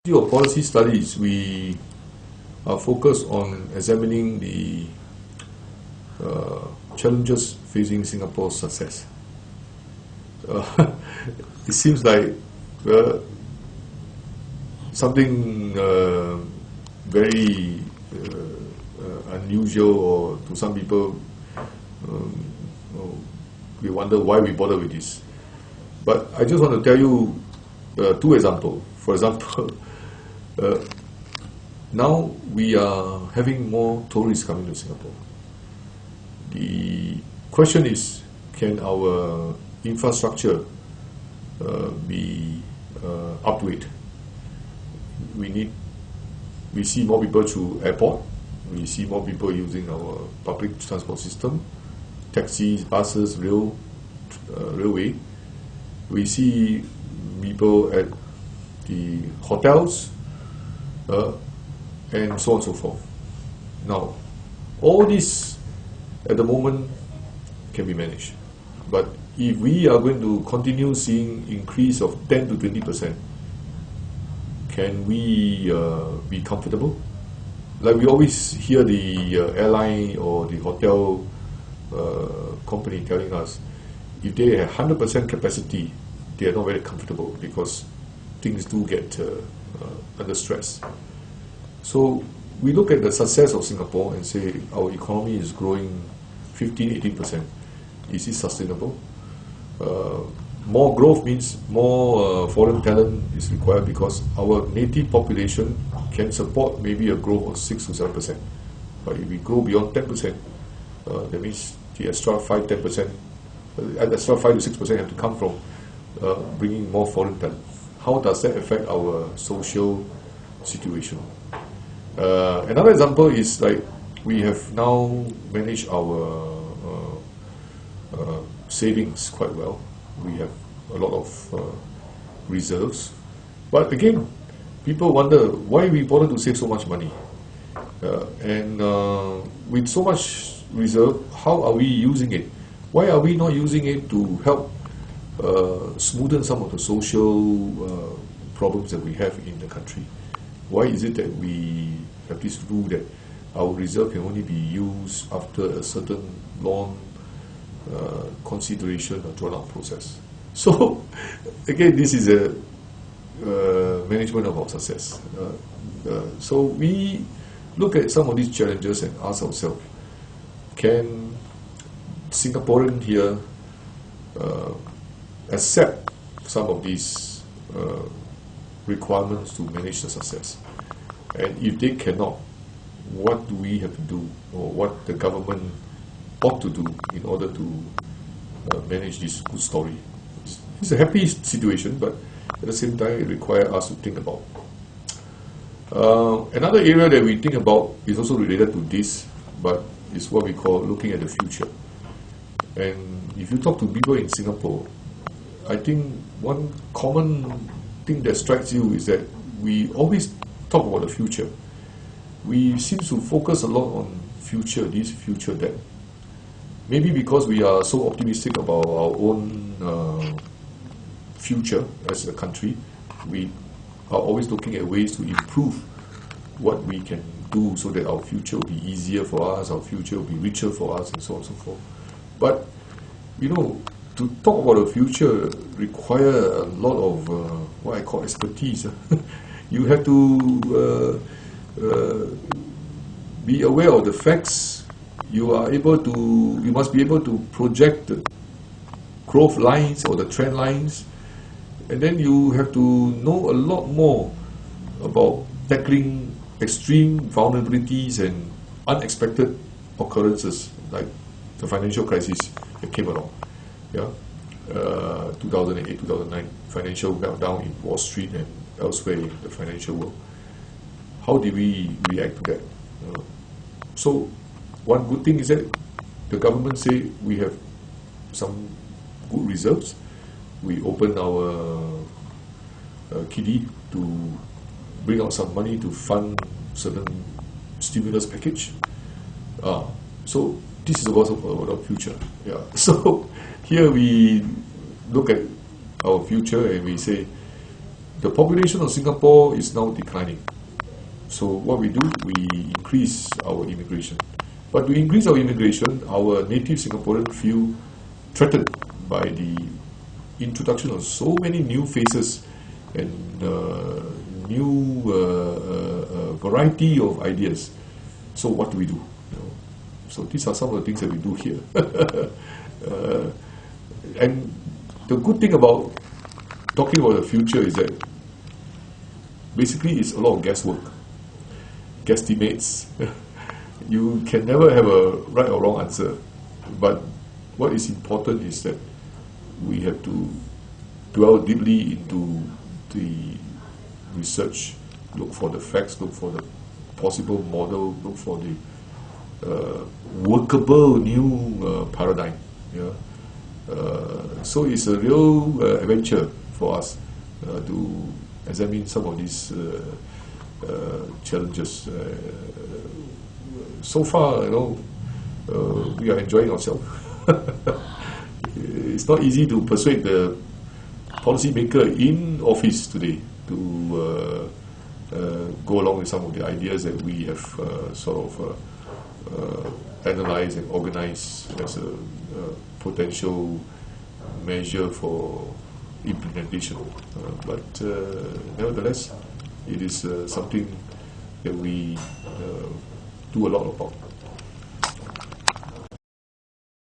Of policy studies, we are focused on examining the challenges facing Singapore's success. It seems like something very unusual, or to some people, we wonder why we bother with this. But I just want to tell you two examples. For example, now we are having more tourists coming to Singapore. The question is, can our infrastructure be up to it? We see more people through airport, we see more people using our public transport system, taxis, buses, railway. We see people at the hotels, and so on and so forth. Now, all this at the moment can be managed. But if we are going to continue seeing increase of 10 to 20%, can we be comfortable? Like we always hear the airline or the hotel company telling us, if they have 100% capacity, they are not very comfortable because things do get under stress. So we look at the success of Singapore and say our economy is growing 15-18%. Is it sustainable? More growth means more foreign talent is required because our native population can support maybe a growth of 6 to 7%. But if we grow beyond 10%, that means the extra 5-10%, extra 5 to 6% have to come from bringing more foreign talent. How does that affect our social situation? Another example is like we have now managed our savings quite well. We have a lot of reserves. But again, people wonder why we bother to save so much money. And with so much reserve, how are we using it? Why are we not using it to help smoothen some of the social problems that we have in the country? Why is it that we have this rule that our reserve can only be used after a certain long consideration or drawn out process? So again, this is a management of our success. So we look at some of these challenges and ask ourselves, can Singaporean here accept some of these requirements to manage the success? And if they cannot, what do we have to do, or what the government ought to do in order to manage this good story? It's a happy situation, but at the same time it requires us to think about. Another area that we think about is also related to this, but it's what we call looking at the future. And if you talk to people in Singapore, I think one common thing that strikes you is that we always talk about the future. We seem to focus a lot on future this, future that. Maybe because we are so optimistic about our own future as a country, we are always looking at ways to improve what we can do so that our future will be easier for us, our future will be richer for us, and so on and so forth. But, you know, to talk about the future require a lot of what I call expertise. You have to be aware of the facts. You must be able to project the growth lines or the trend lines, and then you have to know a lot more about tackling extreme vulnerabilities and unexpected occurrences like the financial crisis that came along. 2008, 2009 financial meltdown in Wall Street and elsewhere in the financial world. How did we react to that? So one good thing is that the government say we have some good reserves. We open our kiddie to bring out some money to fund certain stimulus package. So this is about our future. So here we look at our future and we say, the population of Singapore is now declining. So what we do, we increase our immigration. But to increase our immigration, our native Singaporeans feel threatened by the introduction of so many new faces and new variety of ideas. So what do we do? You know? So these are some of the things that we do here. And the good thing about talking about the future is that basically it's a lot of guesswork, guesstimates. You can never have a right or wrong answer, but what is important is that we have to dwell deeply into the research, look for the facts, look for the possible model, look for the workable new paradigm. Yeah? So it's a real adventure for us to examine some of these challenges. So far, you know, we are enjoying ourselves. It's not easy to persuade the policymaker in office today to go along with some of the ideas that we have sort of analyzed and organized as a potential measure for implementation. But nevertheless, it is something that we do a lot about.